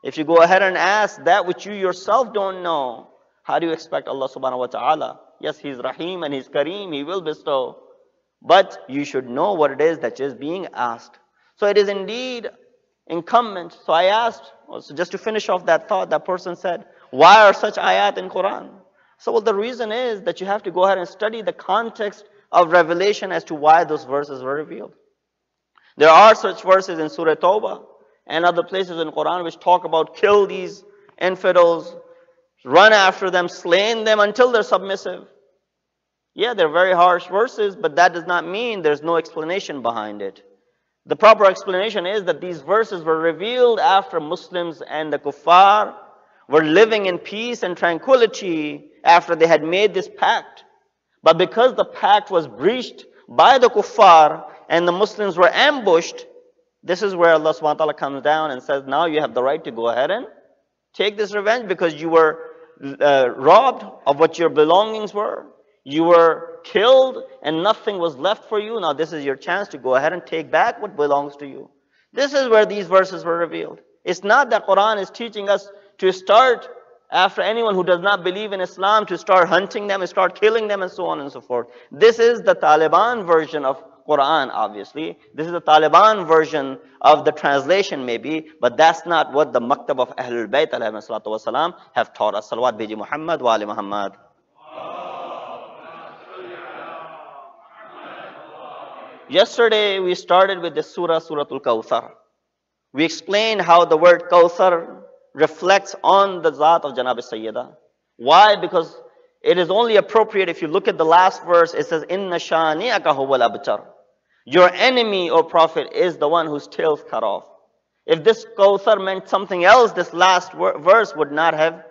If you go ahead and ask that which you yourself don't know, how do you expect Allah subhanahu wa ta'ala? Yes, He's Rahim and He's Kareem, He will bestow. But you should know what it is that is being asked. So it is indeed incumbent. So I asked, so just to finish off that thought, that person said, why are such ayat in Quran? So well, the reason is that you have to go ahead and study the context of revelation as to why those verses were revealed. There are such verses in Surah Tawbah and other places in Quran which talk about kill these infidels, run after them, slain them until they're submissive. Yeah, they're very harsh verses, but that does not mean there's no explanation behind it. The proper explanation is that these verses were revealed after Muslims and the kuffar were living in peace and tranquility after they had made this pact. But because the pact was breached by the kuffar and the Muslims were ambushed, this is where Allah subhanahu wa ta'ala comes down and says, now you have the right to go ahead and take this revenge because you were robbed of what your belongings were. You were killed and nothing was left for you. Now this is your chance to go ahead and take back what belongs to you. This is where these verses were revealed. It's not that Quran is teaching us to start after anyone who does not believe in Islam, to start hunting them and start killing them and so on and so forth. This is the Taliban version of Quran, obviously. This is the Taliban version of the translation maybe, but that's not what the Maktab of Ahlul Bayt alayhi salatu wasalam have taught us. Salawat biji Muhammad wa ali Muhammad. Yesterday we started with the Suratul Kawthar. We explained how the word Kawthar reflects on the Zat of Janab Sayyida. Why? Because it is only appropriate if you look at the last verse, it says, Inna shani'aka huwal abtar. Your enemy, O Prophet, is the one whose tail is cut off. If this Kawthar meant something else, this last verse would not have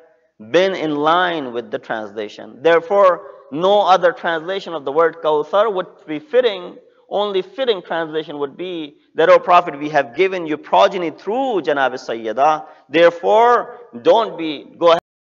been in line with the translation. Therefore, no other translation of the word Kawthar would be fitting. Only fitting translation would be that, O Prophet, we have given you progeny through Janab Sayyida. Therefore, go ahead